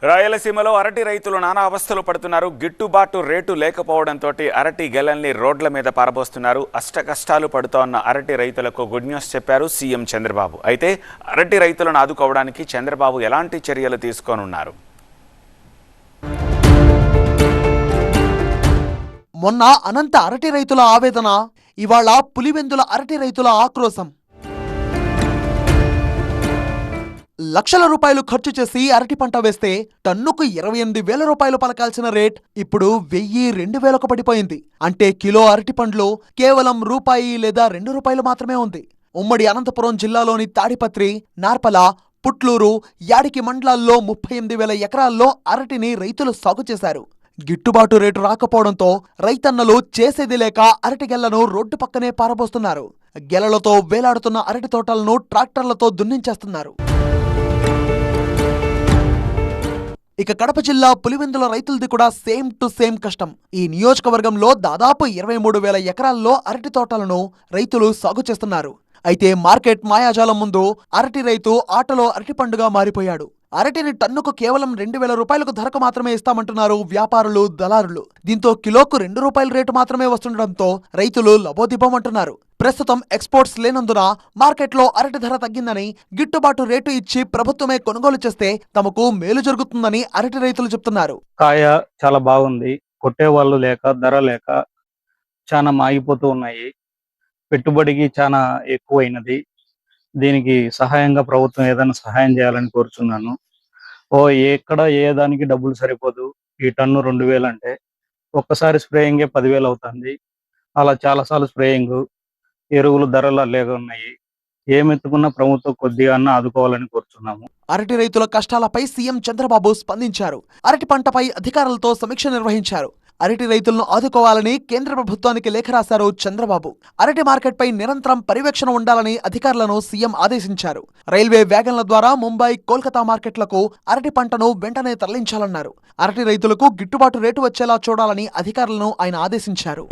రాయలసీమలో అరటి రైతులు నానా అవస్థలు పడుతున్నారు. గిట్టుబాటు రేటు లేకపోవడంతో అరటి గెలల్ని రోడ్ల మీద పారబోస్తున్నారు. అష్టకష్టాలు పడుతోన్న అరటి రైతులకు గుడ్ న్యూస్ చెప్పారు సీఎం చంద్రబాబు. అయితే అరటి రైతులను ఆదుకోవడానికి చంద్రబాబు ఎలాంటి చర్యలు తీసుకోనున్నారు? మొన్న అనంత అరటి రైతుల ఆవేదన, ఇవాళ పులివెందుల అరటి రైతుల ఆక్రోశం. లక్షల రూపాయలు ఖర్చు చేసి అరటి పంట వేస్తే టన్నుకు 28,000 రూపాయలు పలకాల్సిన రేట్ ఇప్పుడు 1,000-2,000కు పడిపోయింది. అంటే కిలో అరటి పండ్లు కేవలం రూపాయి లేదా 2 రూపాయలు మాత్రమే ఉంది. ఉమ్మడి అనంతపురం జిల్లాలోని తాడిపత్రి, నార్పల, పుట్లూరు, యాడికి మండలాల్లో 38,000 ఎకరాల్లో అరటిని రైతులు సాగు చేశారు. గిట్టుబాటు రేటు రాకపోవడంతో రైతన్నలు చేసేది లేక అరటి గెలను రోడ్డు పక్కనే పారబోస్తున్నారు. గెలలతో వేలాడుతున్న అరటి తోటలను ట్రాక్టర్లతో దున్నించేస్తున్నారు. ఇక కడప జిల్లా పులివెందుల రైతులది కూడా సేమ్ టు సేమ్ కష్టం. ఈ నియోజకవర్గంలో దాదాపు 23,000 ఎకరాల్లో అరటి తోటలను రైతులు సాగు చేస్తున్నారు. అయితే మార్కెట్ మాయాజాలం ముందు అరటి రైతు ఆటలో అరటి పండుగ మారిపోయాడు. అరటిని టన్నుకు కేవలం 2,000 రూపాయలకు ధరకు మాత్రమే ఇస్తామంటున్నారు వ్యాపారులు, దళారులు. దీంతో కిలోకు 2 రూపాయల రేటు మాత్రమే వస్తుండటంతో రైతులు లబోదిబోమంటున్నారు. ప్రస్తుతం ఎక్స్పోర్ట్స్ లేనందున మార్కెట్లో అరటి ధర తగ్గిందని, గిట్టుబాటు రేటు ఇచ్చి ప్రభుత్వమే కొనుగోలు చేస్తే తమకు మేలు జరుగుతుందని అరటి రైతులు చెప్తున్నారు. కాయ చాలా బాగుంది, కొట్టేవాళ్ళు లేక, ధర లేక చాలా మాగిపోతూ ఉన్నాయి. పెట్టుబడికి చాలా ఎక్కువైనది. దీనికి సహాయంగా ప్రభుత్వం ఏదైనా సహాయం చేయాలని కోరుచున్నాను. ఎక్కడ ఏ దానికి డబ్బులు సరిపోదు. ఈ టన్ను 2,000 అంటే ఒక్కసారి స్ప్రేయింగే 10,000 అవుతుంది. అలా చాలాసార్లు స్ప్రేయింగ్, ఎరువులు ధరలు లేక ఉన్నాయి. ఏమెత్తుకున్నా ప్రభుత్వం కొద్దిగా ఆదుకోవాలని కోరుచున్నాము. అరటి రైతుల కష్టాలపై సీఎం చంద్రబాబు స్పందించారు. అరటి పంటపై అధికారులతో సమీక్ష నిర్వహించారు. అరటి రైతులను ఆదుకోవాలని కేంద్ర ప్రభుత్వానికి లేఖ రాశారు చంద్రబాబు. అరటి మార్కెట్పై నిరంతరం పర్యవేక్షణ ఉండాలని అధికారులను సీఎం ఆదేశించారు. రైల్వే వ్యాగన్ల ద్వారా ముంబై, కోల్కతా మార్కెట్లకు అరటి పంటను వెంటనే తరలించాలన్నారు. అరటి రైతులకు గిట్టుబాటు రేటు వచ్చేలా చూడాలని అధికారులను ఆయన ఆదేశించారు.